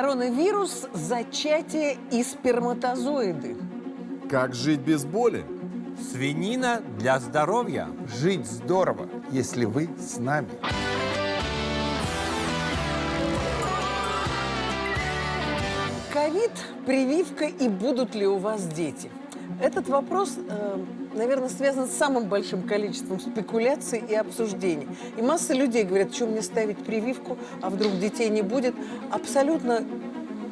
Коронавирус, зачатие и сперматозоиды. Как жить без боли? Свинина для здоровья. Жить здорово, если вы с нами. Ковид, прививка и будут ли у вас дети? Этот вопрос, наверное, связан с самым большим количеством спекуляций и обсуждений. И масса людей говорят, что мне ставить прививку, а вдруг детей не будет. Абсолютно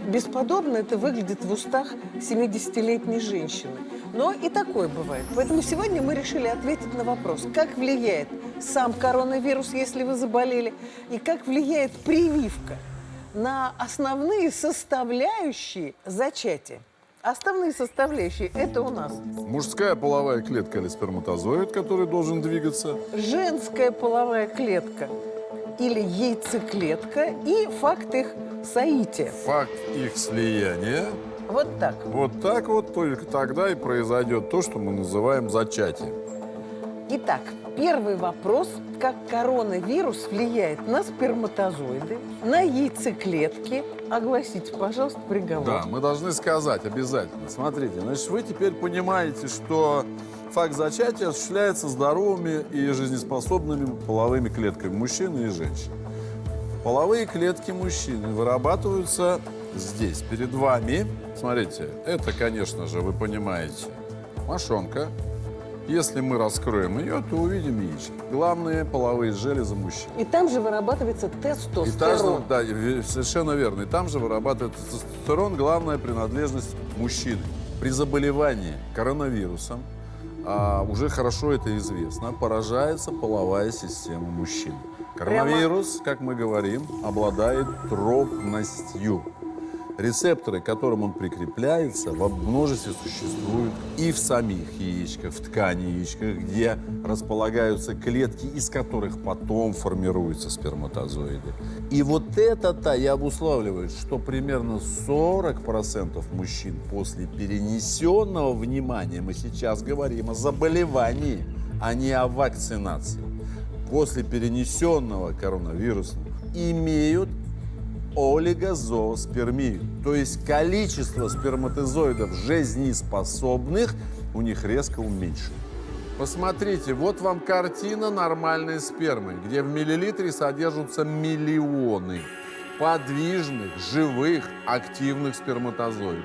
бесподобно это выглядит в устах 70-летней женщины. Но и такое бывает. Поэтому сегодня мы решили ответить на вопрос, как влияет сам коронавирус, если вы заболели, и как влияет прививка на основные составляющие зачатия. Основные составляющие – это у нас Мужская половая клетка или сперматозоид, который должен двигаться. женская половая клетка или яйцеклетка и факт их соития. Факт их слияния. Вот так. Вот так вот только тогда и произойдет то, что мы называем зачатием. Итак, первый вопрос. Как коронавирус влияет на сперматозоиды, на яйцеклетки? Огласите, пожалуйста, приговор. Да, мы должны сказать обязательно. Смотрите, значит, вы теперь понимаете, что факт зачатия осуществляется здоровыми и жизнеспособными половыми клетками мужчины и женщин. Половые клетки мужчины вырабатываются здесь, перед вами. Смотрите, это, конечно же, вы понимаете, мошонка. Если мы раскроем ее, то увидим яички. Главные половые железы мужчин. И там же вырабатывается И тестостерон. да, совершенно верно. И там же вырабатывается тестостерон, главная принадлежность мужчины. При заболевании коронавирусом, уже хорошо это известно, поражается половая система мужчин. Коронавирус, как мы говорим, обладает тропностью. Рецепторы, к которым он прикрепляется, во множестве существуют и в самих яичках, в ткани яичка, где располагаются клетки, из которых потом формируются сперматозоиды. И вот это-то и обуславливает, что примерно 40% мужчин после перенесенного внимания, мы сейчас говорим о заболевании, а не о вакцинации, после перенесенного коронавируса имеют олигозооспермию, то есть количество сперматозоидов жизнеспособных у них резко уменьшено. Посмотрите, вот вам картина нормальной спермы, где в миллилитре содержатся миллионы подвижных, живых, активных сперматозоидов.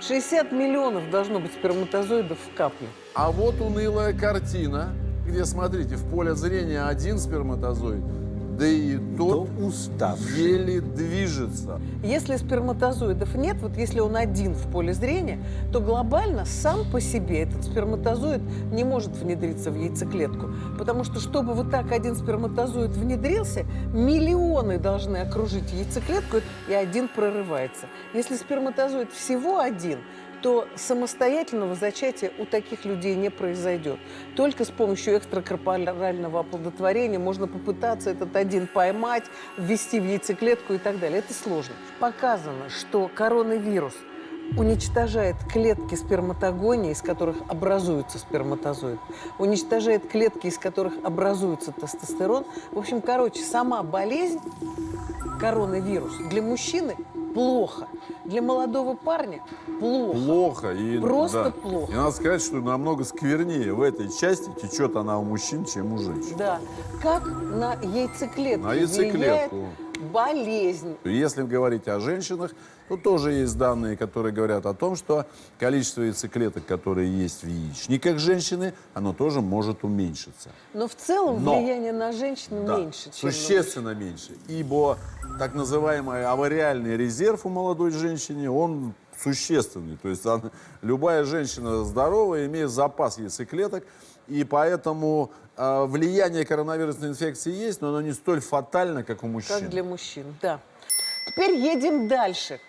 60 миллионов должно быть сперматозоидов в капле. А вот унылая картина, где, смотрите, в поле зрения один сперматозоид, да и тот уставший. еле движется. Если сперматозоидов нет, вот если он один в поле зрения, то глобально сам по себе этот сперматозоид не может внедриться в яйцеклетку. Потому что, чтобы вот так один сперматозоид внедрился, миллионы должны окружить яйцеклетку, и один прорывается. Если сперматозоид всего один, то самостоятельного зачатия у таких людей не произойдет. Только с помощью экстракорпорального оплодотворения можно попытаться этот один поймать, ввести в яйцеклетку и так далее. Это сложно. Показано, что коронавирус уничтожает клетки сперматогонии, из которых образуется сперматозоид, уничтожает клетки, из которых образуется тестостерон. В общем, сама болезнь, коронавирус, для мужчины плохо. Для молодого парня плохо. Плохо. И, Просто да. плохо. И надо сказать, что намного сквернее в этой части течет она у мужчин, чем у женщин. Да. Как на яйцеклетку На яйцеклетку. влияет болезнь? Если говорить о женщинах, то тоже есть данные, которые говорят о том, что количество яйцеклеток, которые есть в яичниках женщины, оно тоже может уменьшиться. Но в целом Но. влияние на женщину Да, меньше, чем существенно меньше. Ибо так называемый авариальный резерв у молодой женщины, он существенный. То есть любая женщина здоровая имеет запас яйцеклеток, и поэтому влияние коронавирусной инфекции есть, но оно не столь фатально, как у мужчин. как для мужчин. Да. Теперь едем дальше.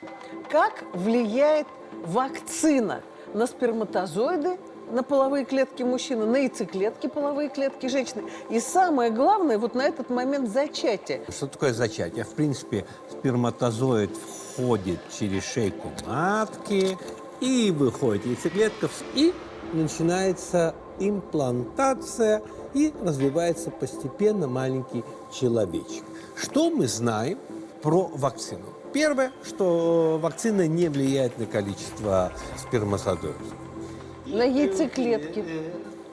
Как влияет вакцина на сперматозоиды, на половые клетки мужчины, на яйцеклетки, половые клетки женщины? И самое главное, вот на этот момент зачатие. Что такое зачатие? В принципе, сперматозоид входит через шейку матки и выходит яйцеклетка, и начинается имплантация, и развивается постепенно маленький человечек. Что мы знаем про вакцину? первое, что вакцина не влияет на количество сперматозоидов. На яйцеклетки.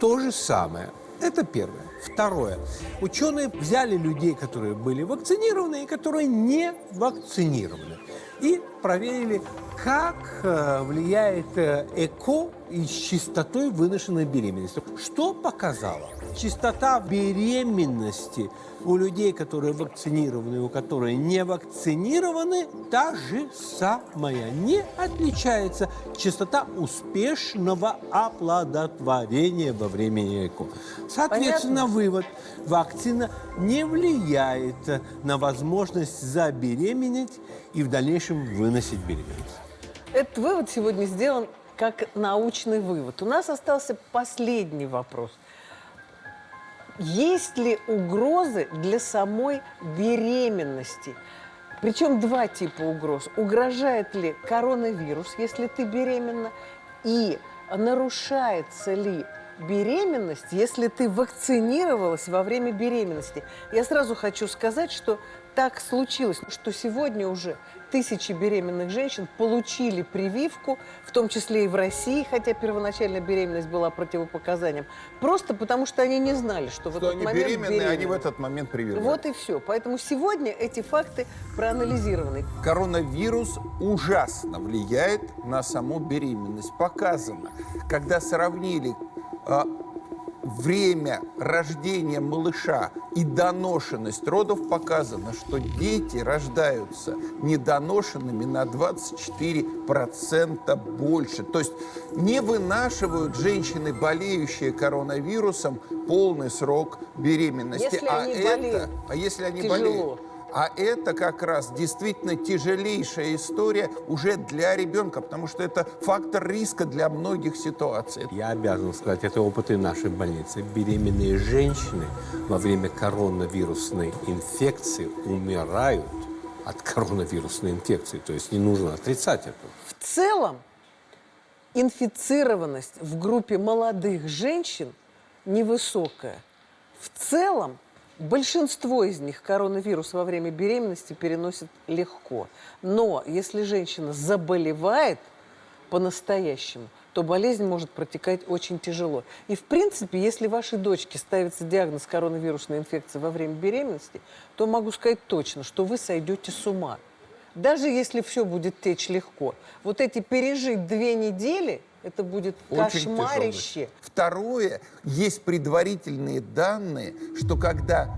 То же самое. Это первое. Второе. Ученые взяли людей, которые были вакцинированы и которые не вакцинированы. И проверили, как влияет ЭКО и с частотой выношенной беременности. Что показало? Частота беременности у людей, которые вакцинированы и у которых не вакцинированы, та же самая. Не отличается частота успешного оплодотворения во время ЭКО. Соответственно, вывод. Вакцина не влияет на возможность забеременеть и в дальнейшем выносить беременность. Этот вывод сегодня сделан как научный вывод. У нас остался последний вопрос. Есть ли угрозы для самой беременности? Причем два типа угроз. Угрожает ли коронавирус, если ты беременна? И нарушается ли беременность, если ты вакцинировалась во время беременности? Я сразу хочу сказать, что так случилось, что сегодня уже тысячи беременных женщин получили прививку, в том числе и в России, хотя первоначальная беременность была противопоказанием, просто потому что они не знали, что в Что этот они момент беременные, они в беременны. этот момент прививают. Вот и все. Поэтому сегодня эти факты проанализированы. Коронавирус ужасно влияет на саму беременность. Показано, когда сравнили время рождения малыша и доношенность родов, показано, что дети рождаются недоношенными на 24% больше. То есть не вынашивают женщины, болеющие коронавирусом, полный срок беременности. Если они болеют, если они тяжело. болеют? А это как раз действительно тяжелейшая история уже для ребенка, потому что это фактор риска для многих ситуаций. Я обязан сказать, это опыты нашей больницы. Беременные женщины во время коронавирусной инфекции умирают от коронавирусной инфекции. То есть не нужно отрицать это. В целом инфицированность в группе молодых женщин невысокая. В целом большинство из них коронавирус во время беременности переносит легко. Но если женщина заболевает по-настоящему, то болезнь может протекать очень тяжело. И, в принципе, если вашей дочке ставится диагноз коронавирусной инфекции во время беременности, то могу сказать точно, что вы сойдете с ума. Даже если все будет течь легко. Вот эти пережить 2 недели, это будет Очень кошмарище. Второе, есть предварительные данные, что когда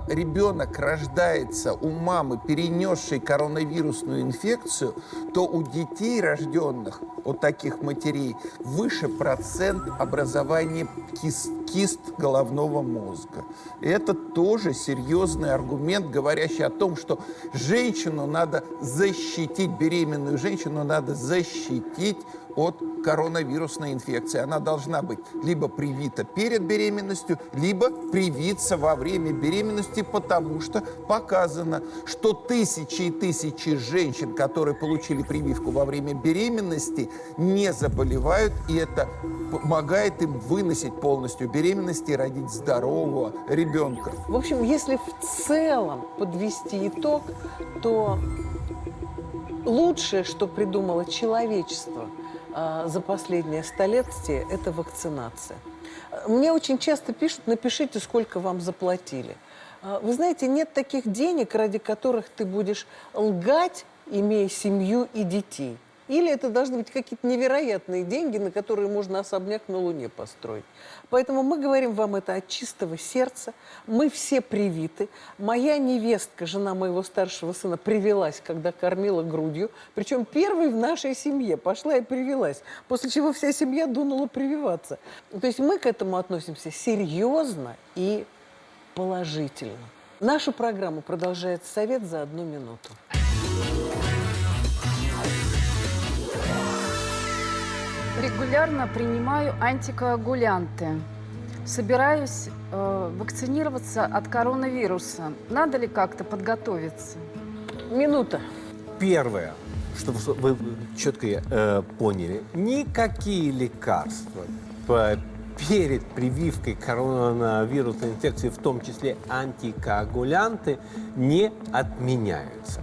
ребенок рождается у мамы, перенесшей коронавирусную инфекцию, то у детей, рожденных от таких матерей, выше процент образования кист головного мозга. И это тоже серьезный аргумент, говорящий о том, что женщину надо защитить, беременную женщину надо защитить от коронавирусной инфекции. Она должна быть либо привита перед беременностью, либо привиться во время беременности, потому что показано, что тысячи и тысячи женщин, которые получили прививку во время беременности, не заболевают, и это помогает им выносить полностью беременность и родить здорового ребенка. В общем, если в целом подвести итог, то лучшее, что придумало человечество за последнее столетие, это вакцинация. Мне очень часто пишут: напишите, сколько вам заплатили. Вы знаете, нет таких денег, ради которых ты будешь лгать, имея семью и детей. Или это должны быть какие-то невероятные деньги, на которые можно особняк на Луне построить. Поэтому мы говорим вам это от чистого сердца. Мы все привиты. Моя невестка, жена моего старшего сына, привилась, когда кормила грудью. Причем первой в нашей семье пошла и привилась. После чего вся семья дунула прививаться. То есть мы к этому относимся серьезно и положительно. Нашу программу продолжает совет за 1 минуту. Регулярно принимаю антикоагулянты. Собираюсь вакцинироваться от коронавируса. Надо ли как-то подготовиться? Минута. Первое, чтобы вы четко поняли, никакие лекарства перед прививкой коронавирусной инфекции, в том числе антикоагулянты, не отменяются.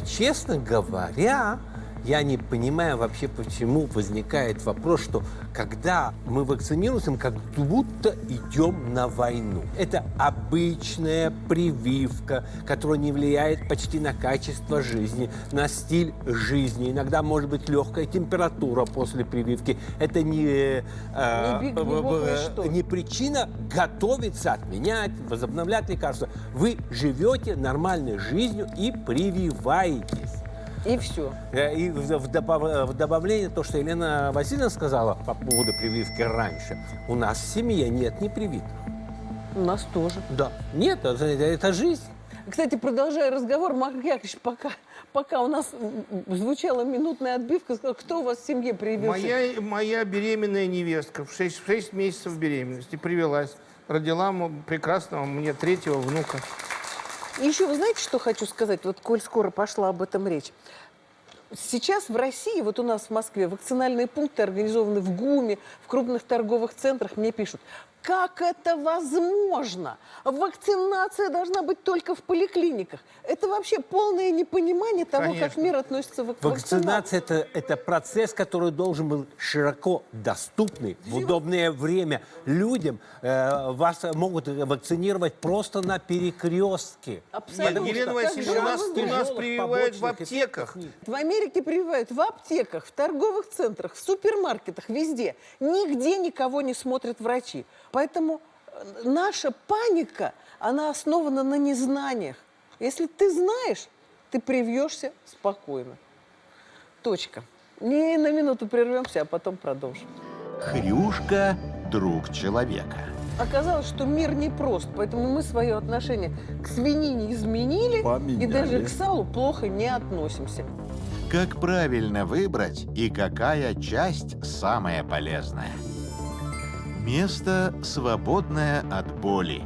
Честно говоря, я не понимаю вообще, почему возникает вопрос, что когда мы вакцинируемся, мы как будто идем на войну. Это обычная прививка, которая не влияет почти на качество жизни, на стиль жизни. Иногда может быть легкая температура после прививки. Это не причина готовиться, отменять, возобновлять лекарства. Вы живете нормальной жизнью и прививаетесь. И все. И в добавление то, что Елена Васильевна сказала по поводу прививки раньше, у нас в семье нет непривитых. У нас тоже. Да. Нет, это жизнь. Кстати, продолжая разговор, Марк Яковлевич, пока у нас звучала минутная отбивка, сказал, кто у вас в семье привился? Моя беременная невестка в 6 месяцев беременности привелась. Родила прекрасного мне 3-го внука. И еще вы знаете, что хочу сказать, вот коль скоро пошла об этом речь. Сейчас в России, вот у нас в Москве, вакцинальные пункты организованы в ГУМе, в крупных торговых центрах. Мне пишут, как это возможно? Вакцинация должна быть только в поликлиниках. Это вообще полное непонимание того, как Конечно. мир относится к вакцинации. Вакцинация это процесс, который должен был широко доступный в удобное время людям. Вас могут вакцинировать просто на перекрестке. Абсолютно. Елена Как Васильевна, же у нас тяжелых прививают в побочных аптеках. В Америке прививают в аптеках, в торговых центрах, в супермаркетах, везде. Нигде никого не смотрят врачи. Поэтому наша паника, она основана на незнаниях. Если ты знаешь, ты привьешься спокойно. Точка. Не на минуту прервемся, а потом продолжим. Хрюшка – друг человека. Оказалось, что мир непрост, поэтому мы свое отношение к свинине изменили Поменяли. и даже к салу плохо не относимся. Как правильно выбрать и какая часть самая полезная? Место, свободное от боли.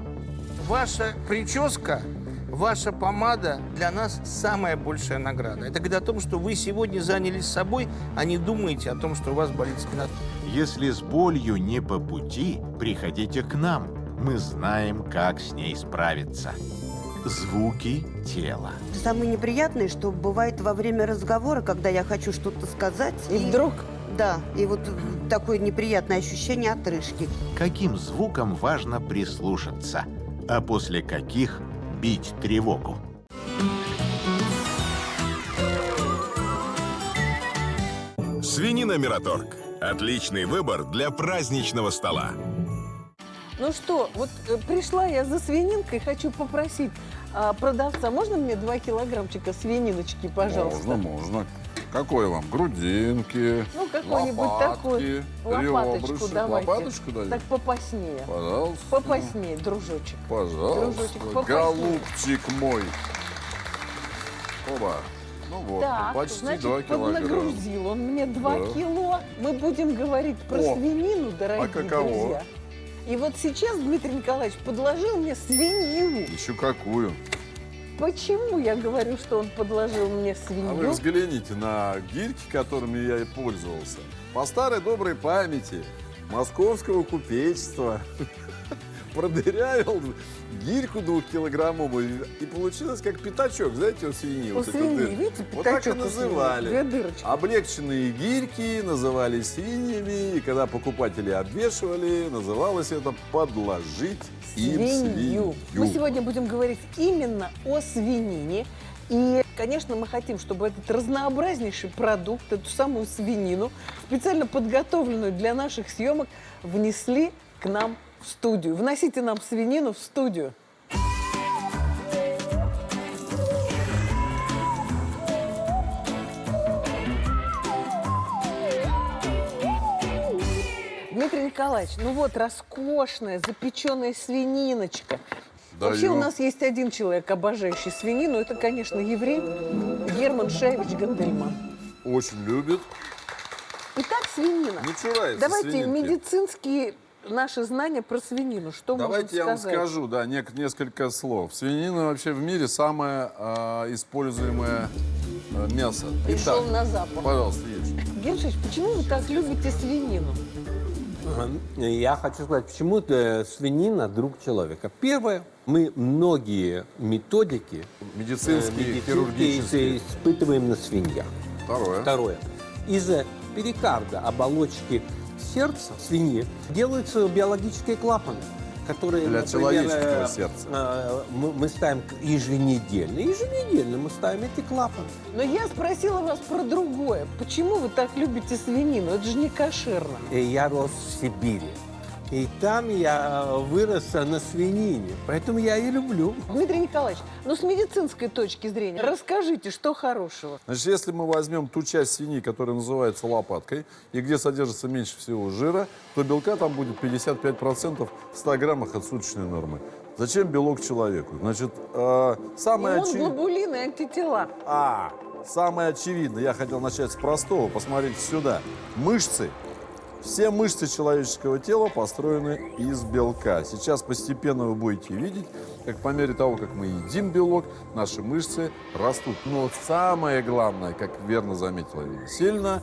Ваша прическа, ваша помада для нас самая большая награда. Это говорит о том, что вы сегодня занялись собой, а не думаете о том, что у вас болит спина. Если с болью не по пути, приходите к нам. Мы знаем, как с ней справиться. Звуки тела. Самое неприятное, что бывает во время разговора, когда я хочу что-то сказать. И вдруг Да, и вот такое неприятное ощущение отрыжки. Каким звукам важно прислушаться, а после каких бить тревогу? Свинина Мираторг. Отличный выбор для праздничного стола. Ну что, вот пришла я за свининкой, хочу попросить продавца, можно мне 2 килограммчика свининочки, пожалуйста? Можно. Какой вам? Грудинки, Ну, какой-нибудь лопатки, такой. Лопаточку ребрышек. давайте. Лопаточку дадим? Так попаснее. Пожалуйста. Попаснее, дружочек. Пожалуйста. Дружочек, попаснее. Голубчик мой. Оба. Ну вот, Так, почти значит, 2 килограмма. поднагрузил он мне 2 Да. кило. Мы будем говорить про О, свинину, дорогие каково? друзья. И вот сейчас Дмитрий Николаевич подложил мне свинью. Еще какую? Почему я говорю, что он подложил мне А вы свинью? взгляните на гирьки, которыми я и пользовался. По старой доброй памяти московского купечества продырявил гирьку 2-килограммовую, и получилось как пятачок, знаете, у свиньи. У вот эта свиньи, дырка. видите, Вот так и пятачок у свиньи, называли. 2 дырочки. Облегченные гирьки назывались свиньями, и когда покупатели обвешивали, называлось это «подложить им свинью». Мы сегодня будем говорить именно о свинине. И, конечно, мы хотим, чтобы этот разнообразнейший продукт, эту самую свинину, специально подготовленную для наших съемок, внесли к нам в студию. Вносите нам свинину в студию. Дмитрий Николаевич, ну вот роскошная запеченная свининочка. Вообще у нас есть один человек, обожающий свинину. Это, конечно, еврей Герман Шаевич Гандельман. Очень любит. Итак, свинина. Не чурается Давайте свининки. медицинские наши знания про свинину. Что Давайте я можем вам сказать? скажу, да, несколько слов. Свинина вообще в мире самое используемое мясо. Пришел Итак, на запах. пожалуйста, ешь. Гершевич, почему вы так любите свинину? Я хочу сказать, почему свинина друг человека. Первое, мы многие методики Медицинские, медицинские хирургические. испытываем на свиньях. Второе. Второе. Из-за перикарда оболочки сердца свиньи делаются биологические клапаны, которые, Для например, человеческого сердца. мы ставим еженедельно. Еженедельно мы ставим эти клапаны. Но я спросила вас про другое. Почему вы так любите свинину? Это же не кошерно. И я рос в Сибири. И там я вырос на свинине. Поэтому я и люблю. Дмитрий Николаевич, ну с медицинской точки зрения, расскажите, что хорошего? Значит, если мы возьмем ту часть свиньи, которая называется лопаткой, и где содержится меньше всего жира, то белка там будет 55% в 100 граммах от суточной нормы. Зачем белок человеку? Значит, самое очевидное... Иммуноглобулины и антитела. Самое очевидное, я хотел начать с простого, посмотрите сюда. Мышцы. Все мышцы человеческого тела построены из белка. Сейчас постепенно вы будете видеть, как по мере того, как мы едим белок, наши мышцы растут. Но самое главное, как верно заметила Вера Сильна,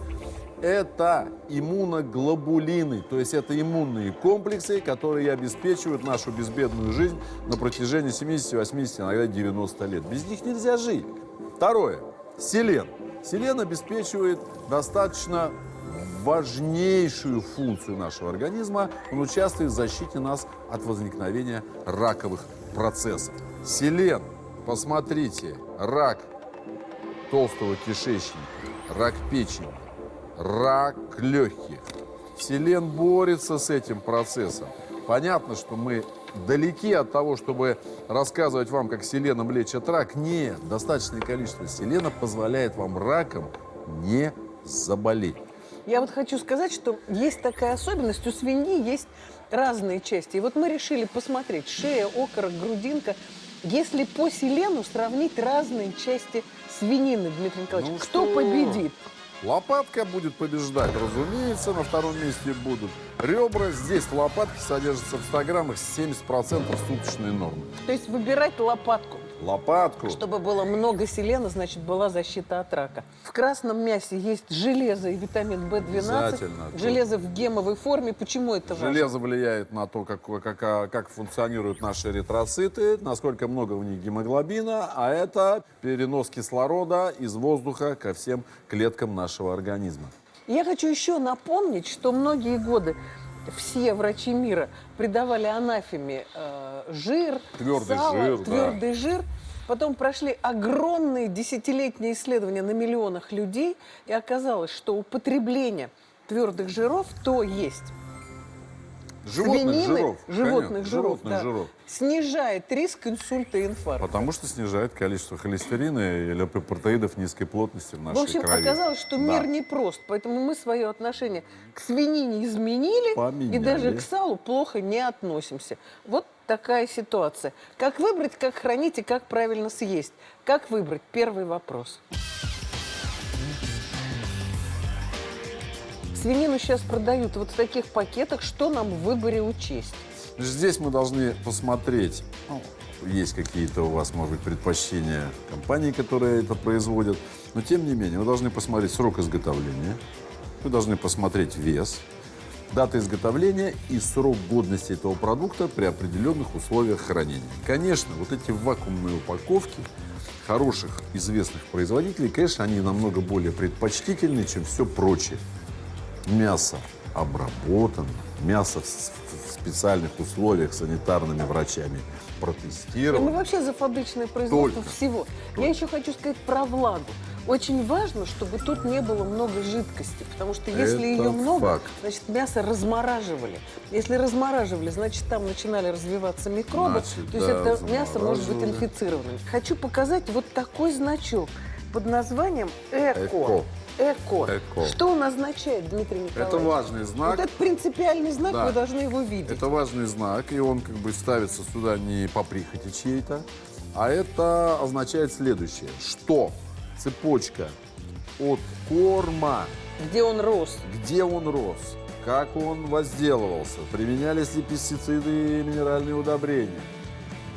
это иммуноглобулины, то есть это иммунные комплексы, которые обеспечивают нашу безбедную жизнь на протяжении 70, 80, иногда 90 лет. Без них нельзя жить. Второе. Селен. Селен обеспечивает достаточно важнейшую функцию нашего организма. Он участвует в защите нас от возникновения раковых процессов. Селен, посмотрите, рак толстого кишечника, рак печени, рак легких. Селен борется с этим процессом. Понятно, что мы далеки от того, чтобы рассказывать вам, как селеном лечат рак. Нет, достаточное количество селена позволяет вам раком не заболеть. Я вот хочу сказать, что есть такая особенность, у свиньи есть разные части. И вот мы решили посмотреть шея, окорок, грудинка. Если по селену сравнить разные части свинины, Дмитрий Николаевич, Ну кто что? победит? Лопатка будет побеждать, разумеется, на втором месте будут ребра. Здесь в лопатке содержится в 100 граммах 70% суточной нормы. То есть выбирать лопатку. Лопатку. Чтобы было много селена, значит, была защита от рака. В красном мясе есть железо и витамин В12. Обязательно. Железо в гемовой форме. Почему это важно? Железо влияет на то, как функционируют наши эритроциты, насколько много в них гемоглобина, а это перенос кислорода из воздуха ко всем клеткам нашего организма. Я хочу еще напомнить, что многие годы все врачи мира придавали анафеме жир, Твердый сало, жир, да. твердый жир. Потом прошли огромные десятилетние исследования на миллионах людей, и оказалось, что употребление твердых жиров, то есть Животных свинины, жиров. животных конечно, жиров, животных да, жиров. снижает риск инсульта и инфаркта. Потому что снижает количество холестерина и липопротеидов низкой плотности в нашей В общем, крови. оказалось, что Да. мир непрост, поэтому мы свое отношение к свинине изменили, Поменяли. и даже к салу плохо не относимся. Вот такая ситуация. Как выбрать, как хранить и как правильно съесть? Как выбрать? Первый вопрос. Свинину сейчас продают вот в таких пакетах. Что нам в выборе учесть? Здесь мы должны посмотреть, есть какие-то у вас, может быть, предпочтения компаний, которые это производят, но тем не менее, вы должны посмотреть срок изготовления, вы должны посмотреть вес, дата изготовления и срок годности этого продукта при определенных условиях хранения. Конечно, вот эти вакуумные упаковки хороших, известных производителей, конечно, они намного более предпочтительны, чем все прочее. Мясо обработано, мясо в специальных условиях санитарными врачами И мы протестировано. вообще за фабричное производство Только. всего. Я еще хочу сказать про влагу. Очень важно, чтобы тут не было много жидкости, потому что если Это ее много, факт. значит, мясо размораживали. Если размораживали, значит, там начинали развиваться микробы, Значит, то есть да, это мясо может быть замораживали. инфицированным. Хочу показать вот такой значок под названием «Эко». Эко. Эко. Эко. Что он означает, Дмитрий Николаевич? Это важный знак. Вот это принципиальный знак, Да. вы должны его видеть. Это важный знак, и он как бы ставится сюда не по прихоти чьей-то, а это означает следующее, что цепочка от корма, Где он рос? где он рос, как он возделывался, применялись ли пестициды и минеральные удобрения,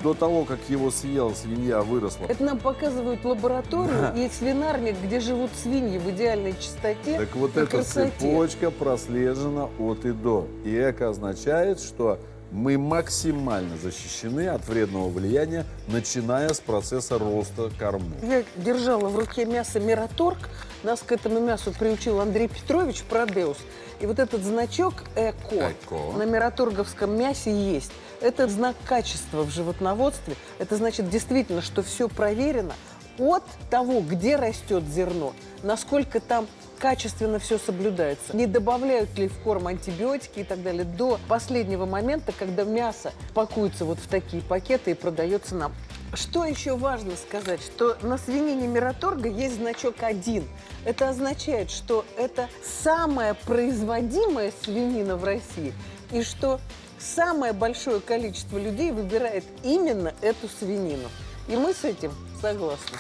до того, как его съела свинья, выросла. Это нам показывают лабораторию и свинарник, где живут свиньи в идеальной чистоте Так вот и эта красоте. цепочка прослежена от и до. И это означает, что мы максимально защищены от вредного влияния, начиная с процесса роста кормов. Я держала в руке мясо Мираторг. Нас к этому мясу приучил Андрей Петрович Продеус. И вот этот значок «Эко» Эко. на мираторговском мясе есть. Это знак качества в животноводстве. Это значит действительно, что все проверено от того, где растет зерно, насколько там качественно все соблюдается, не добавляют ли в корм антибиотики и так далее, до последнего момента, когда мясо пакуется вот в такие пакеты и продается нам. Что еще важно сказать, что на свинине Мираторга есть значок 1. Это означает, что это самая производимая свинина в России и что самое большое количество людей выбирает именно эту свинину. И мы с этим согласны.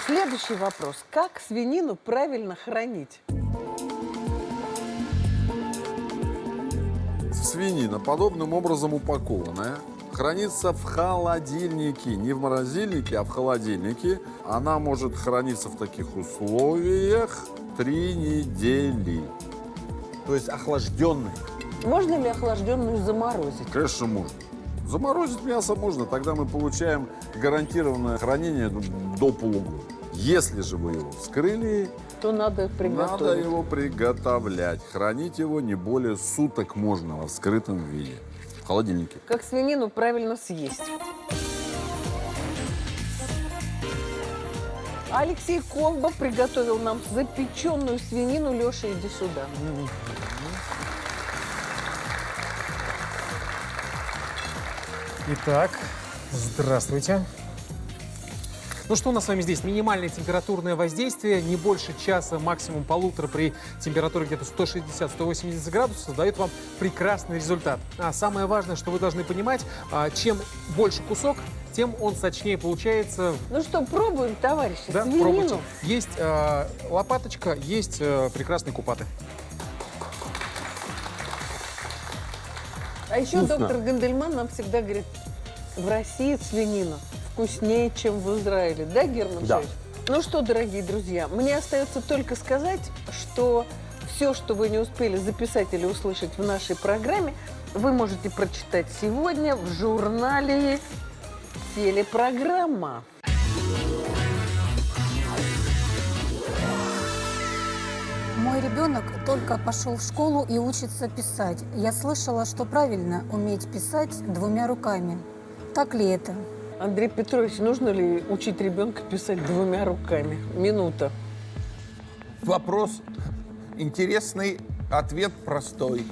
Следующий вопрос. Как свинину правильно хранить? Свинина, подобным образом упакованная, хранится в холодильнике. Не в морозильнике, а в холодильнике. Она может храниться в таких условиях 3 недели. То есть охлажденный. Можно ли охлажденную заморозить? Конечно, можно. Заморозить мясо можно, тогда мы получаем гарантированное хранение до полугода. Если же вы его вскрыли, То надо приготовить. надо его приготовлять. Хранить его не более суток можно во вскрытом виде. В холодильнике. Как свинину правильно съесть? Алексей Ковба приготовил нам запеченную свинину. Леша, иди сюда. Итак, здравствуйте. Ну что у нас с вами здесь? Минимальное температурное воздействие, не больше часа, максимум полутора при температуре где-то 160-180 градусов дает вам прекрасный результат. А самое важное, что вы должны понимать, чем больше кусок, тем он сочнее получается. Ну что, пробуем, товарищи, Да, свинину. пробуйте. Есть лопаточка, есть прекрасные купаты. А еще Вкусно. доктор Гандельман нам всегда говорит, в России свинина вкуснее, чем в Израиле. Да, Герман Да. Шаевич? Ну что, дорогие друзья, мне остается только сказать, что все, что вы не успели записать или услышать в нашей программе, вы можете прочитать сегодня в журнале «Телепрограмма». Мой ребенок только пошел в школу и учится писать. Я слышала, что правильно уметь писать 2 руками. Так ли это? Андрей Петрович, нужно ли учить ребенка писать 2 руками? Минута. Вопрос интересный, ответ простой.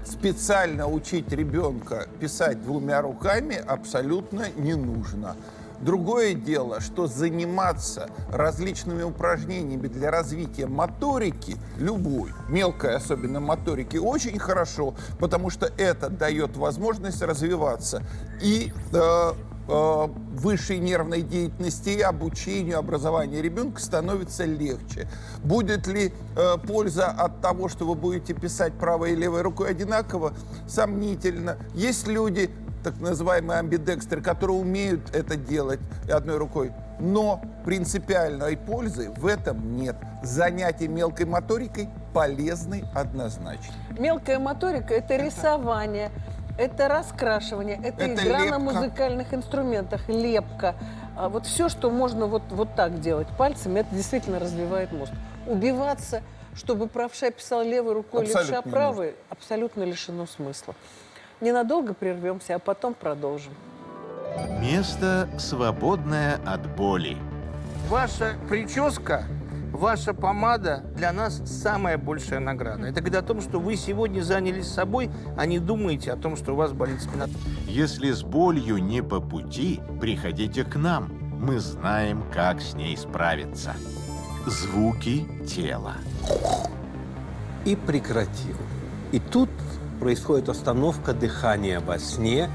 Специально учить ребенка писать 2 руками абсолютно не нужно. Другое дело, что заниматься различными упражнениями для развития моторики, любой, мелкой особенно моторики, очень хорошо, потому что это дает возможность развиваться и высшей нервной деятельности, и обучению, образованию ребенка становится легче. Будет ли польза от того, что вы будете писать правой и левой рукой одинаково? Сомнительно. Есть люди, так называемые амбидекстры, которые умеют это делать одной рукой, но принципиальной пользы в этом нет. Занятия мелкой моторикой полезны однозначно. Мелкая моторика – это рисование, это раскрашивание, это игра лепка. на музыкальных инструментах, лепка. А вот все, что можно вот так делать пальцами, это действительно развивает мозг. Убиваться, чтобы правша писал левой рукой, Абсолютно левша правой, абсолютно лишено смысла. Ненадолго прервемся, а потом продолжим. Место, свободное от боли. Ваша прическа, ваша помада для нас самая большая награда. Это говорит о том, что вы сегодня занялись собой, а не думаете о том, что у вас болит спина. Если с болью не по пути, приходите к нам. Мы знаем, как с ней справиться. Звуки тела. И прекратил. И тут происходит остановка дыхания во сне.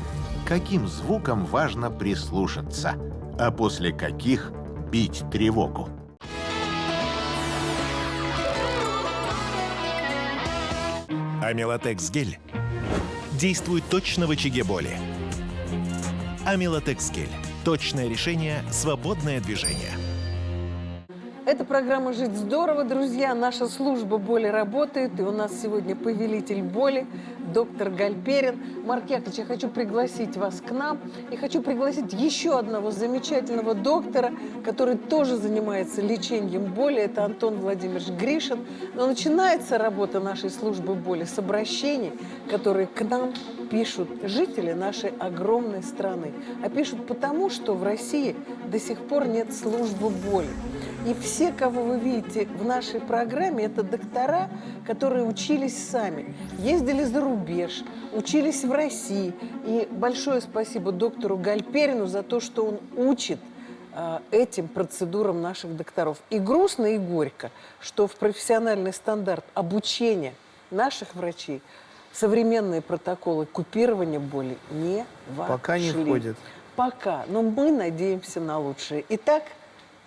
Каким звукам важно прислушаться, а после каких бить тревогу. Амилотекс гель действует точно в очаге боли. Амилотекс-гель. Точное решение, свободное движение. Это программа «Жить здорово», друзья. Наша служба боли работает, и у нас сегодня повелитель боли, доктор Гальперин. Марк Яковлевич, я хочу пригласить вас к нам, и хочу пригласить еще одного замечательного доктора, который тоже занимается лечением боли. Это Антон Владимирович Гришин. Но начинается работа нашей службы боли с обращений, которые к нам пишут жители нашей огромной страны. А пишут потому, что в России до сих пор нет службы боли. И все, кого вы видите в нашей программе, это доктора, которые учились сами, ездили за рубеж, учились в России. И большое спасибо доктору Гальперину за то, что он учит этим процедурам наших докторов. И грустно, и горько, что в профессиональный стандарт обучения наших врачей современные протоколы купирования боли не вошли. Пока не входят. Пока. Но мы надеемся на лучшее. Итак,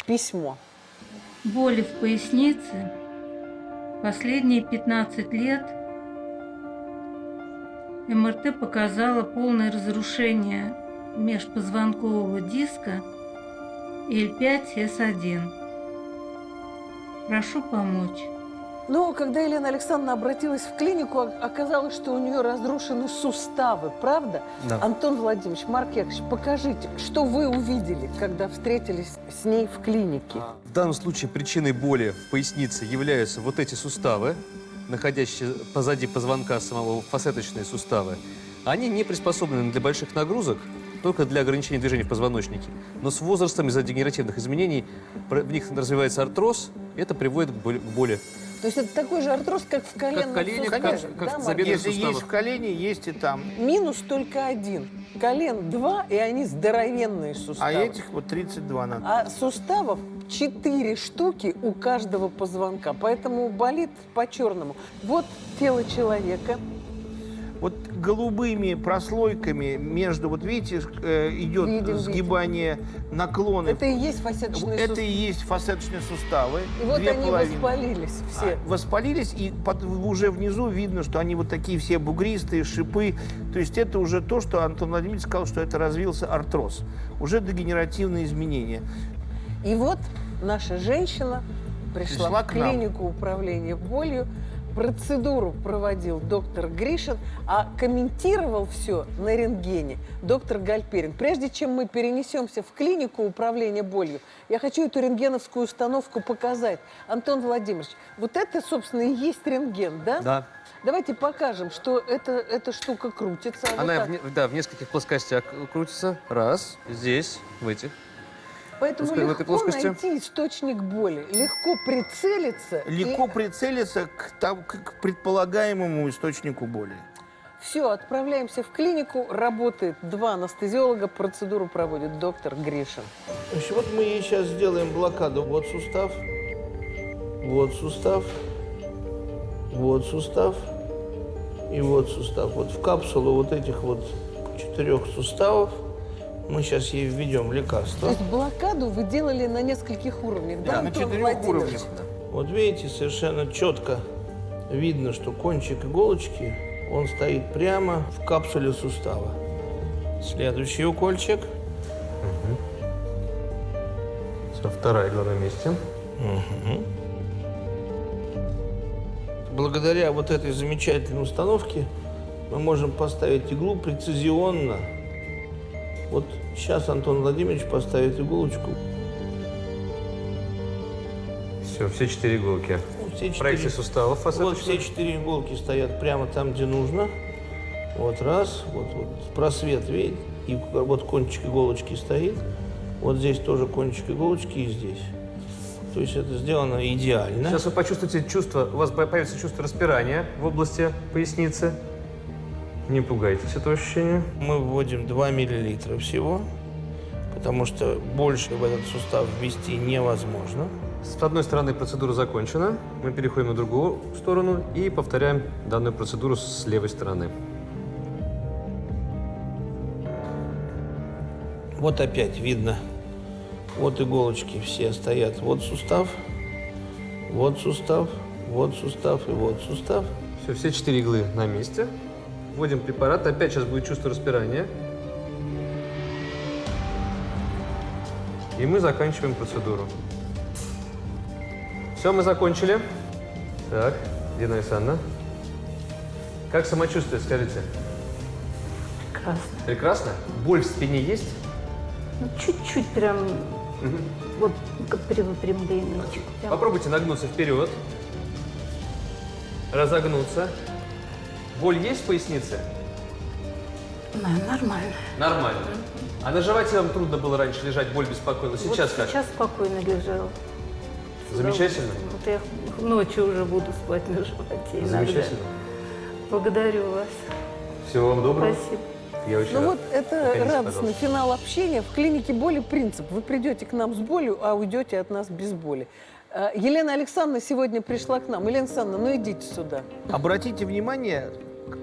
письмо. Боли в пояснице последние 15 лет МРТ показала полное разрушение межпозвонкового диска L5-S1. Прошу помочь. Но когда Елена Александровна обратилась в клинику, оказалось, что у нее разрушены суставы, правда? Да. Антон Владимирович, Марк Яковлевич, покажите, что вы увидели, когда встретились с ней в клинике? В данном случае причиной боли в пояснице являются вот эти суставы, находящиеся позади позвонка самого, фасеточные суставы. Они не приспособлены для больших нагрузок, только для ограничения движения в позвоночнике. Но с возрастом из-за дегенеративных изменений в них развивается артроз, и это приводит к боли. То есть это такой же артроз, как в коленном коленях, суставе, как да, в Марк? забедренных Если суставах. есть в колене, есть и там. Минус только один. Колен 2, и они здоровенные суставы. А этих вот 32 надо. А суставов 4 штуки у каждого позвонка, поэтому болит по-черному. Вот тело человека. Вот голубыми прослойками между, вот видите, идет Видим, сгибание, наклоны. Это и есть фасеточные Это суставы. и есть фасеточные суставы. И вот две они половины. воспалились все. Воспалились, и уже внизу видно, что они вот такие все бугристые, шипы. То есть это уже то, что Антон Владимирович сказал, что это развился артроз. Уже дегенеративные изменения. И вот наша женщина пришла в к нам. клинику управления болью. Процедуру проводил доктор Гришин, а комментировал все на рентгене доктор Гальперин. Прежде чем мы перенесемся в клинику управления болью, я хочу эту рентгеновскую установку показать. Антон Владимирович, вот это, собственно, и есть рентген, да? Да. Давайте покажем, что эта штука крутится. Она Вот так. в нескольких плоскостях крутится. Раз, здесь, в этих. Поэтому в этой легко плоскости. найти источник боли, легко прицелиться. Легко прицелиться к предполагаемому источнику боли. Все, отправляемся в клинику, работает 2 анестезиолога, процедуру проводит доктор Гришин. Значит, вот мы ей сейчас сделаем блокаду. Вот сустав, вот сустав, вот сустав и вот сустав. Вот в капсулу вот этих вот 4 суставов мы сейчас ей введем лекарство. То есть блокаду вы делали на нескольких уровнях, да, на Антон 4 Владимирович? уровнях. Вот видите, совершенно четко видно, что кончик иголочки, он стоит прямо в капсуле сустава. Следующий укольчик. Все, вторая игла на месте. Благодаря вот этой замечательной установке мы можем поставить иглу прецизионно. Вот сейчас Антон Владимирович поставит иголочку. Все, все 4 иголки. Вот все 4, Проекции суставов вот фасеточных. все 4 иголки стоят прямо там, где нужно. Вот раз, вот просвет, видите? И вот кончик иголочки стоит. Вот здесь тоже кончик иголочки и здесь. То есть это сделано идеально. Сейчас вы почувствуете чувство, у вас появится чувство распирания в области поясницы. Не пугайтесь этого ощущения. Мы вводим 2 мл всего, потому что больше в этот сустав ввести невозможно. С одной стороны процедура закончена. Мы переходим на другую сторону и повторяем данную процедуру с левой стороны. Вот опять видно. Вот иголочки все стоят. Вот сустав, вот сустав, вот сустав и вот сустав. Все 4 иглы на месте. Вводим препарат. Опять сейчас будет чувство распирания. И мы заканчиваем процедуру. Все, мы закончили. Так, Дина Александровна. Как самочувствие, скажите? Прекрасно. Прекрасно? Боль в спине есть? Ну, чуть-чуть прям, вот как при выпрямлении. Прям. Попробуйте нагнуться вперед. Разогнуться. Боль есть в пояснице? Да, нормально. Нормально. А на животе вам трудно было раньше лежать, боль беспокоила? Сейчас Вот как? сейчас спокойно лежала. Замечательно. Вот я ночью уже буду спать на животе иногда. Замечательно. Благодарю вас. Всего вам доброго. Спасибо. Я очень Ну рад. вот это Наконец, радостный пожалуйста. финал общения. В клинике боли принцип. Вы придете к нам с болью, а уйдете от нас без боли. Елена Александровна сегодня пришла к нам. Елена Александровна, ну идите сюда. Обратите внимание,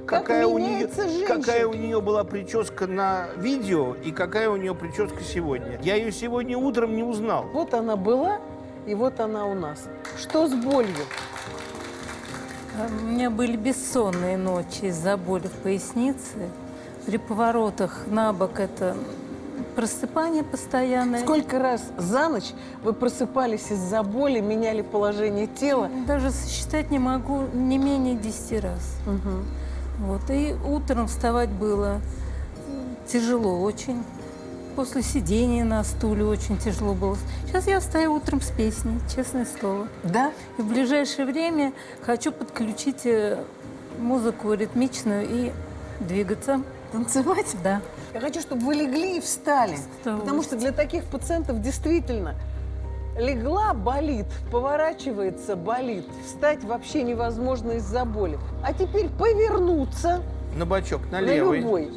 Как какая у меняется женщина. нее была прическа на видео и какая у нее прическа сегодня. Я ее сегодня утром не узнал. Вот она была, и вот она у нас. Что с болью? У меня были бессонные ночи из-за боли в пояснице. При поворотах на бок это просыпание постоянное. Сколько раз за ночь вы просыпались из-за боли, меняли положение тела? Даже сосчитать не могу, не менее 10 раз. Вот. И утром вставать было тяжело очень. После сидения на стуле очень тяжело было. Сейчас я встаю утром с песней, честное слово. Да? И в ближайшее время хочу подключить музыку ритмичную и двигаться. Танцевать? Да. Я хочу, чтобы вы легли и встали. Потому что для таких пациентов действительно легла, болит, поворачивается, болит. Встать вообще невозможно из-за боли. А теперь повернуться На бочок, на на левый, любой.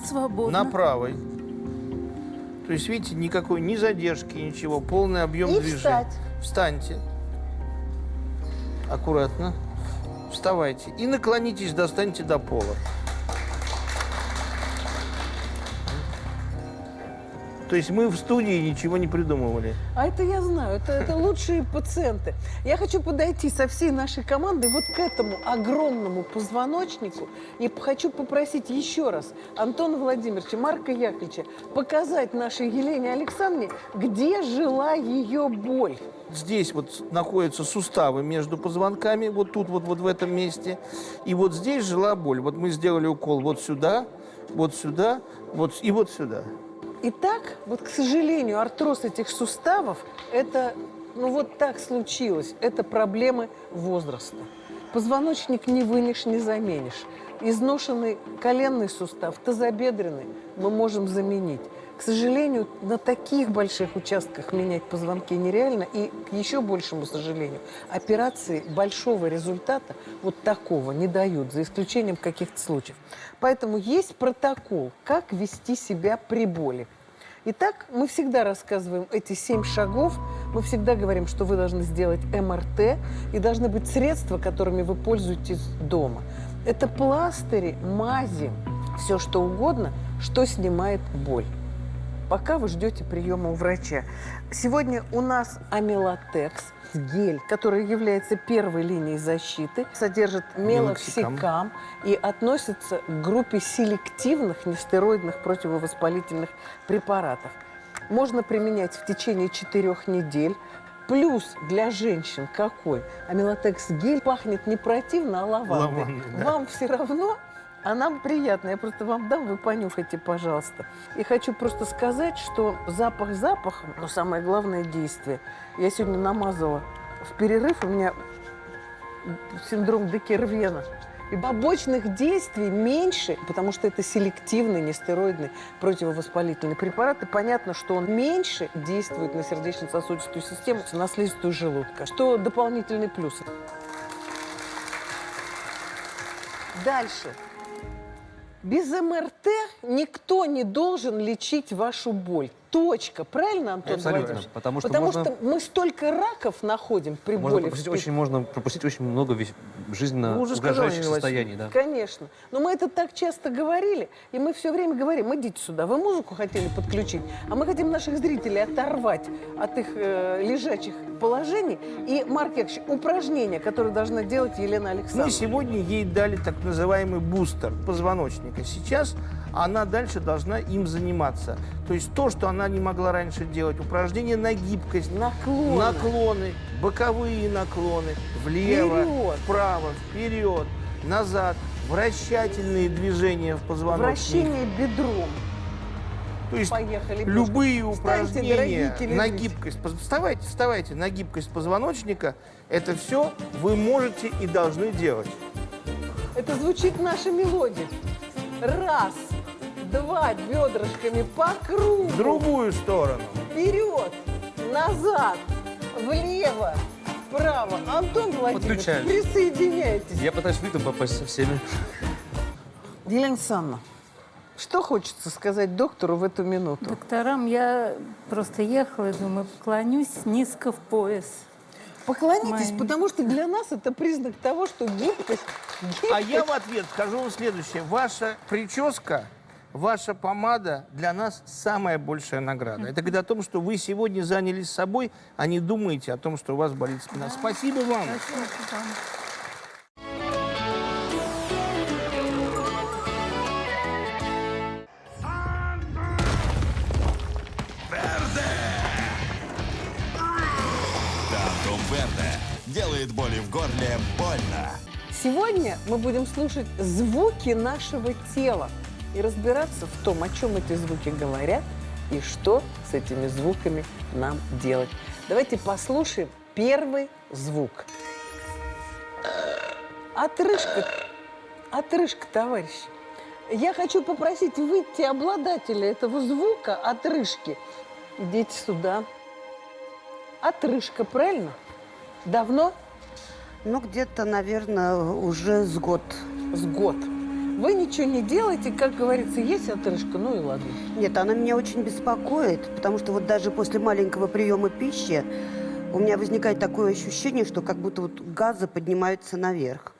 Свободно. на правый. То есть, видите, никакой ни задержки, ничего, полный объем И движения. встать. Встаньте. Аккуратно. Вставайте. И наклонитесь, достаньте до пола. То есть мы в студии ничего не придумывали. А это я знаю, это лучшие пациенты. Я хочу подойти со всей нашей командой вот к этому огромному позвоночнику и хочу попросить еще раз Антона Владимировича, Марка Яковлевича показать нашей Елене Александровне, где жила ее боль. Здесь вот находятся суставы между позвонками, вот тут, вот в этом месте. И вот здесь жила боль. Вот мы сделали укол вот сюда, вот и вот сюда. Итак, вот, к сожалению, артроз этих суставов, это, ну вот так случилось, это проблемы возраста. Позвоночник не вынешь, не заменишь. Изношенный коленный сустав, тазобедренный мы можем заменить. К сожалению, на таких больших участках менять позвонки нереально. И, к еще большему сожалению, операции большого результата вот такого не дают, за исключением каких-то случаев. Поэтому есть протокол, как вести себя при боли. Итак, мы всегда рассказываем эти 7 шагов. Мы всегда говорим, что вы должны сделать МРТ, и должны быть средства, которыми вы пользуетесь дома. Это пластыри, мази, все что угодно, что снимает боль. Пока вы ждете приема у врача. Сегодня у нас амилотекс, гель, который является первой линией защиты, содержит мелоксикам и относится к группе селективных нестероидных противовоспалительных препаратов. Можно применять в течение 4 недель. Плюс для женщин какой? Амилотекс гель пахнет не противно, а лавандой. Да. Вам все равно, а нам приятно. Я просто вам дам, вы понюхайте, пожалуйста. И хочу просто сказать, что запах запахом, но самое главное действие. Я сегодня намазала в перерыв, у меня синдром Декервена. И побочных действий меньше, потому что это селективный нестероидный противовоспалительный препарат. И понятно, что он меньше действует на сердечно-сосудистую систему, на слизистую желудка, что дополнительный плюс. Дальше. Без МРТ никто не должен лечить вашу боль. Точка. Правильно, Антон Абсолютно. Владимирович? Потому что можно- мы столько раков находим при Можно боли. пропустить очень много жизненно Вы уже сказали, угрожающих Ирина состояний. Да. Конечно. Но мы это так часто говорили, и мы все время говорим, идите сюда, вы музыку хотели подключить, а мы хотим наших зрителей оторвать от их лежачих положений. И, Марк Яковлевич, упражнения, которые должна делать Елена Александровна. Мы сегодня ей дали так называемый бустер позвоночника. Сейчас она дальше должна им заниматься. То есть то, что она не могла раньше делать, упражнения на гибкость, наклоны, боковые наклоны, влево, Вперед. вправо, вперед, назад, вращательные движения в позвоночнике. Вращение бедром. То есть Поехали. любые Встаньте, дорогие упражнения на телезрители. гибкость, вставайте на гибкость позвоночника, это все вы можете и должны делать. Это звучит наша мелодия. Раз, два, бедрышками по кругу. В другую сторону. Вперед, назад, влево, вправо. Антон Владимирович, Подключаюсь. присоединяйтесь. Я пытаюсь в ритм попасть со всеми. Елена Александровна, что хочется сказать доктору в эту минуту? Докторам я просто ехала и думаю, поклонюсь низко в пояс. Поклонитесь, Моим. потому что для нас это признак того, что гибкость... А я в ответ скажу вам следующее. Ваша прическа, ваша помада для нас самая большая награда. Это говорит о том, что вы сегодня занялись собой, а не думаете о том, что у вас болит спина. Спасибо вам. Тантум Верде делает боли в горле больно. Сегодня мы будем слушать звуки нашего тела и разбираться в том, о чем эти звуки говорят и что с этими звуками нам делать. Давайте послушаем первый звук. Отрыжка. Отрыжка, товарищи. Я хочу попросить выйти обладателя этого звука, отрыжки. Идите сюда. Отрыжка, правильно? Давно? Ну, где-то, наверное, уже с год. С год. Вы ничего не делаете, как говорится, есть отрыжка, ну и ладно. Нет, она меня очень беспокоит, потому что вот даже после маленького приема пищи у меня возникает такое ощущение, что как будто вот газы поднимаются наверх.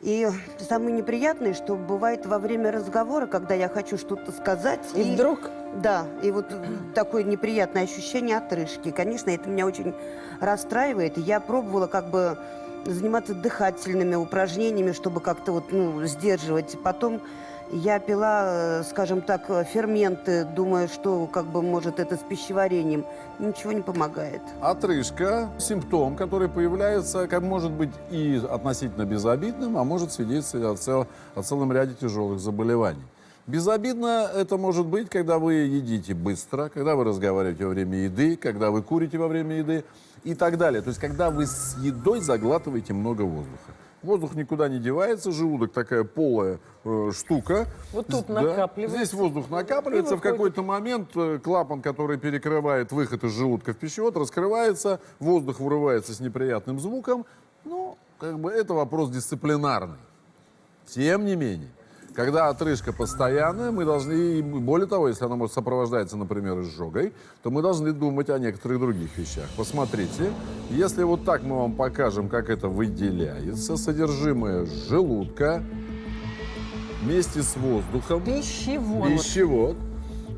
И самое неприятное, что бывает во время разговора, когда я хочу что-то сказать. И вдруг? Да, и вот такое неприятное ощущение отрыжки. Конечно, это меня очень расстраивает. И я пробовала как бы заниматься дыхательными упражнениями, чтобы как-то вот, ну, сдерживать. Потом я пила, скажем так, ферменты, думая, что как бы может это с пищеварением. Ничего не помогает. Отрыжка – симптом, который появляется, как может быть и относительно безобидным, а может свидетельствовать о целом ряде тяжелых заболеваний. Безобидно это может быть, когда вы едите быстро, когда вы разговариваете во время еды, когда вы курите во время еды и так далее. То есть, когда вы с едой заглатываете много воздуха. Воздух никуда не девается, желудок такая полая штука. Вот тут Да. накапливается. Здесь воздух накапливается, в какой-то момент клапан, который перекрывает выход из желудка в пищевод, раскрывается, воздух вырывается с неприятным звуком. Ну, как бы это вопрос дисциплинарный. Тем не менее, когда отрыжка постоянная, мы должны, более того, если она может сопровождаться, например, изжогой, то мы должны думать о некоторых других вещах. Посмотрите, если вот так мы вам покажем, как это выделяется, содержимое желудка вместе с воздухом, пищевод,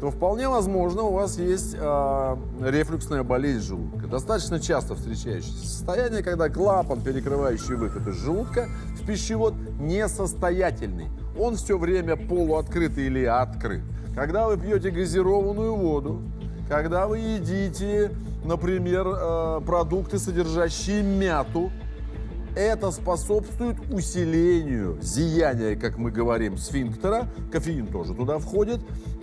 то вполне возможно у вас есть рефлюксная болезнь желудка. Достаточно часто встречающееся состояние, когда клапан, перекрывающий выход из желудка в пищевод, несостоятельный. Он все время полуоткрыт или открыт. Когда вы пьете газированную воду, когда вы едите, например, продукты, содержащие мяту, это способствует усилению зияния, как мы говорим, сфинктера. Кофеин тоже туда входит.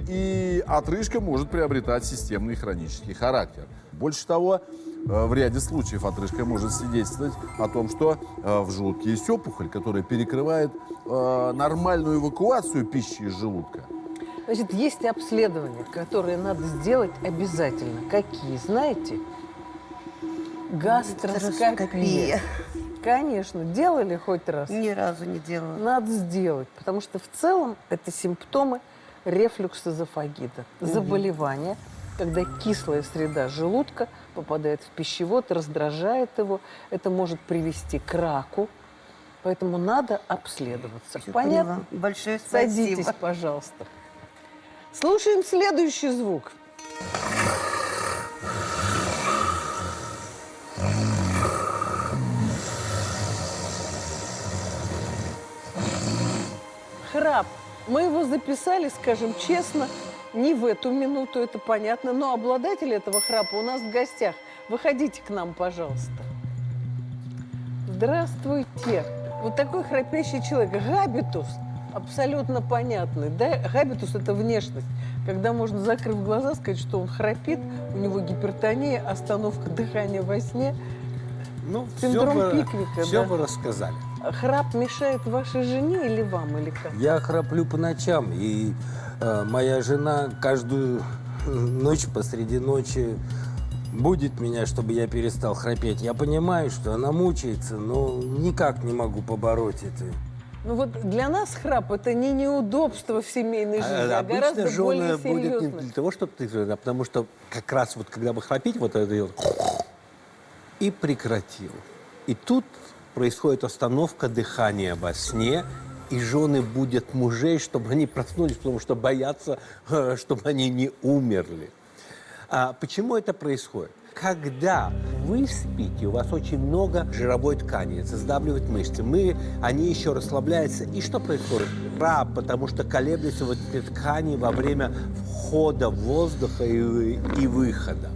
И отрыжка может приобретать системный хронический характер. Больше того, в ряде случаев отрыжка может свидетельствовать о том, что в желудке есть опухоль, которая перекрывает нормальную эвакуацию пищи из желудка. Значит, есть обследования, которые надо сделать обязательно. Какие, знаете? Гастроскопия. Конечно. Делали хоть раз? Ни разу не делала. Надо сделать, потому что в целом это симптомы рефлюкс-эзофагита. Заболевание, когда кислая среда желудка попадает в пищевод, раздражает его. Это может привести к раку. Поэтому надо обследоваться. Всё Понятно? поняла. Большое спасибо. Садитесь, пожалуйста. Слушаем следующий звук. Храп. Мы его записали, скажем честно, не в эту минуту, это понятно, но обладатель этого храпа у нас в гостях. Выходите к нам, пожалуйста. Здравствуйте. Вот такой храпящий человек. Габитус. Абсолютно понятный. Да? Габитус – это внешность. Когда можно, закрыв глаза, сказать, что он храпит, у него гипертония, остановка дыхания во сне. Ну, Синдром Пиквика, все да. вы рассказали. Храп мешает вашей жене или вам, или как? Я храплю по ночам, и моя жена каждую ночь посреди ночи будит меня, чтобы я перестал храпеть. Я понимаю, что она мучается, но никак не могу побороть это. Ну вот для нас храп – это не неудобство в семейной жизни, а гораздо Обычно более жена будет не серьезно. для того, чтобы ты, а потому что как раз вот когда вы храпите, вот это делает и прекратил. И тут происходит остановка дыхания во сне, и жены будут мужей, чтобы они проснулись, потому что боятся, чтобы они не умерли. А почему это происходит? Когда вы спите, у вас очень много жировой ткани, это сдавливает мышцы. Они еще расслабляются. И что происходит? Храп, потому что колеблются вот эти ткани во время входа воздуха и выхода.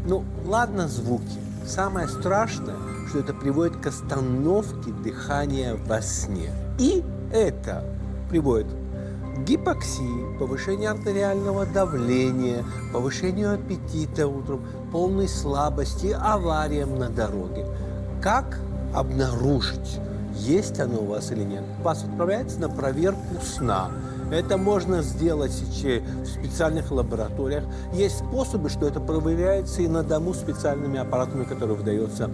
Ну, ладно звуки. Самое страшное, что это приводит к остановке дыхания во сне. И это приводит к гипоксии, повышению артериального давления, повышению аппетита утром, полной слабости, авариям на дороге. Как обнаружить, есть оно у вас или нет? Вас отправляется на проверку сна. Это можно сделать в специальных лабораториях. Есть способы, что это проверяется и на дому специальными аппаратами, которые выдаются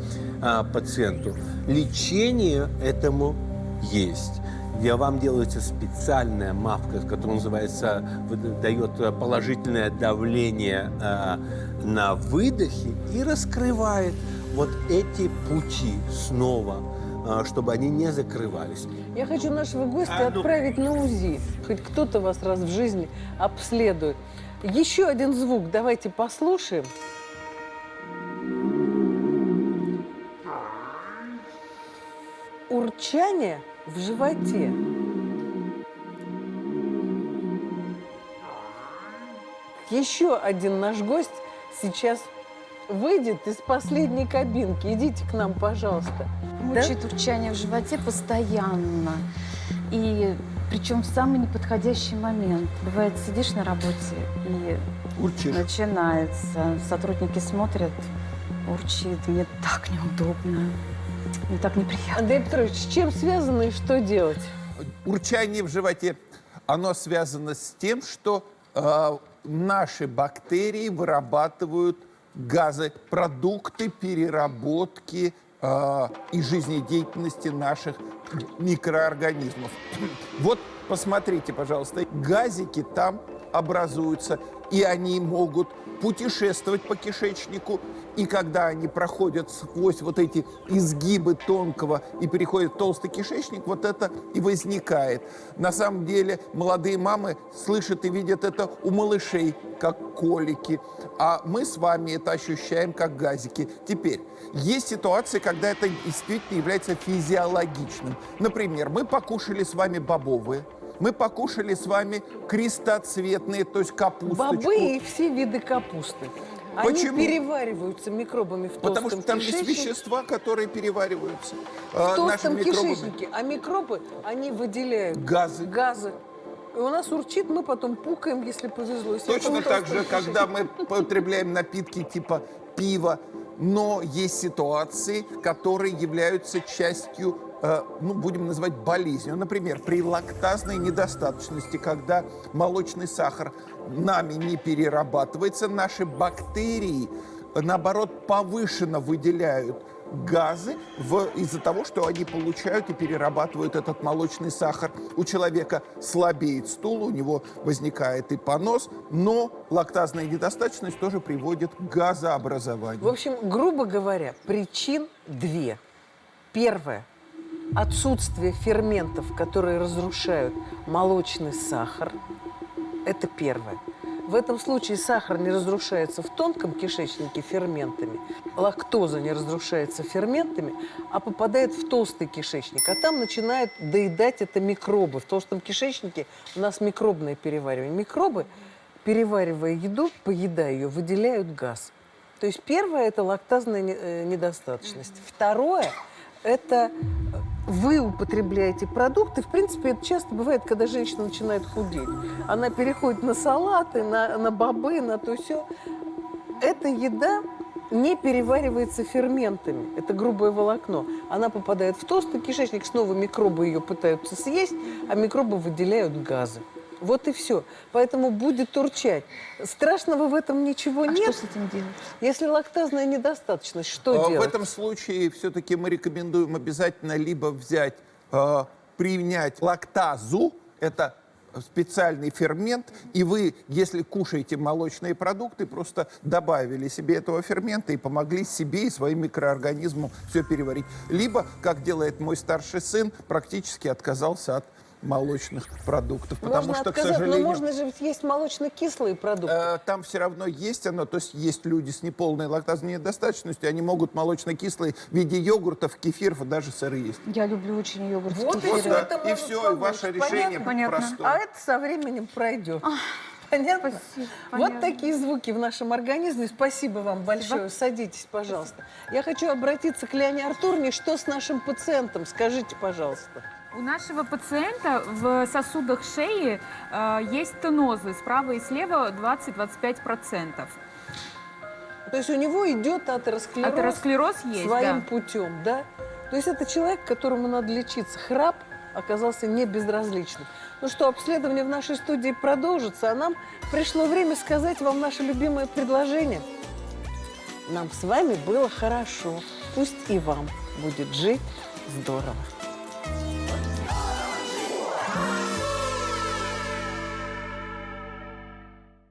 пациенту. Лечение этому есть. Где вам делается специальная мавка, которая называется, дает положительное давление на выдохе и раскрывает вот эти пути снова, чтобы они не закрывались. Я хочу нашего гостя отправить на УЗИ. Хоть кто-то вас раз в жизни обследует. Еще один звук давайте послушаем. Урчание в животе. Еще один наш гость сейчас выйдет из последней кабинки. Идите к нам, пожалуйста. Мучает урчание в животе постоянно. И причем в самый неподходящий момент. Бывает, сидишь на работе и начинается. Сотрудники смотрят, урчит. Мне так неудобно. Мне так неприятно. Андрей Петрович, с чем связано и что делать? Урчание в животе, оно связано с тем, что наши бактерии вырабатывают газы, продукты переработки и жизнедеятельности наших микроорганизмов. Вот посмотрите, пожалуйста, газики там образуются, и они могут путешествовать по кишечнику, и когда они проходят сквозь вот эти изгибы тонкого и переходят в толстый кишечник, вот это и возникает. На самом деле молодые мамы слышат и видят это у малышей, как колики, а мы с вами это ощущаем как газики. Теперь, есть ситуации, когда это действительно является физиологичным. Например, мы покушали с вами бобовые, мы покушали с вами крестоцветные, то есть капусточку. Бобы и все виды капусты. Почему? Они перевариваются микробами в толстом Потому что там есть кишечнике. вещества, которые перевариваются В толстом нашими микробами. кишечнике. А микробы, они выделяют Газы. И у нас урчит, мы потом пукаем, если повезло. Если Точно это так толстый же, когда мы потребляем напитки типа пива, но есть ситуации, которые являются частью, будем называть болезнью. Например, при лактазной недостаточности, когда молочный сахар нами не перерабатывается, наши бактерии, наоборот, повышенно выделяют газы из-за того, что они получают и перерабатывают этот молочный сахар. У человека слабеет стул, у него возникает и понос, но лактазная недостаточность тоже приводит к газообразованию. В общем, грубо говоря, причин две. Первое. отсутствие ферментов, которые разрушают молочный сахар. Это первое. В этом случае сахар не разрушается в тонком кишечнике ферментами, лактоза не разрушается ферментами, а попадает в толстый кишечник. А там начинают доедать это микробы. В толстом кишечнике у нас микробное переваривание. Микробы, переваривая еду, поедая ее, выделяют газ. То есть первое – это лактазная недостаточность. Второе – это вы употребляете продукты. В принципе, это часто бывает, когда женщина начинает худеть. Она переходит на салаты, на бобы, на то все. Эта еда не переваривается ферментами. Это грубое волокно. Она попадает в толстый кишечник, снова микробы ее пытаются съесть, а микробы выделяют газы. Вот и все. Поэтому будет урчать. Страшного в этом ничего нет. Что с этим делать? Если лактазная недостаточность, что делать? В этом случае все-таки мы рекомендуем обязательно либо взять, принять лактазу, это специальный фермент, и вы, если кушаете молочные продукты, просто добавили себе этого фермента и помогли себе и своим микроорганизмам все переварить. Либо, как делает мой старший сын, практически отказался от молочных продуктов, потому можно что, к отказаться, сожалению... но можно же есть молочно-кислые продукты. Там все равно есть оно, то есть есть люди с неполной лактазной недостаточностью, они могут молочно-кислые в виде йогуртов, кефиров и даже сыры есть. Я люблю очень йогурт. Вот кефир. и это И может все, и помочь. ваше решение Понятно. простое. А это со временем пройдет. Понятно? Спасибо, Вот понятно. такие звуки в нашем организме. Спасибо вам большое. Садитесь, пожалуйста. Я хочу обратиться к Леоне Артуровне. Что с нашим пациентом? Скажите, пожалуйста. У нашего пациента в сосудах шеи есть стенозы справа и слева 20-25%. То есть у него идет атеросклероз, Атеросклероз есть, своим да. путем, да? То есть это человек, которому надо лечиться. Храп оказался не безразличным. Ну что, обследование в нашей студии продолжится, а нам пришло время сказать вам наше любимое предложение. Нам с вами было хорошо. Пусть и вам будет жить здорово.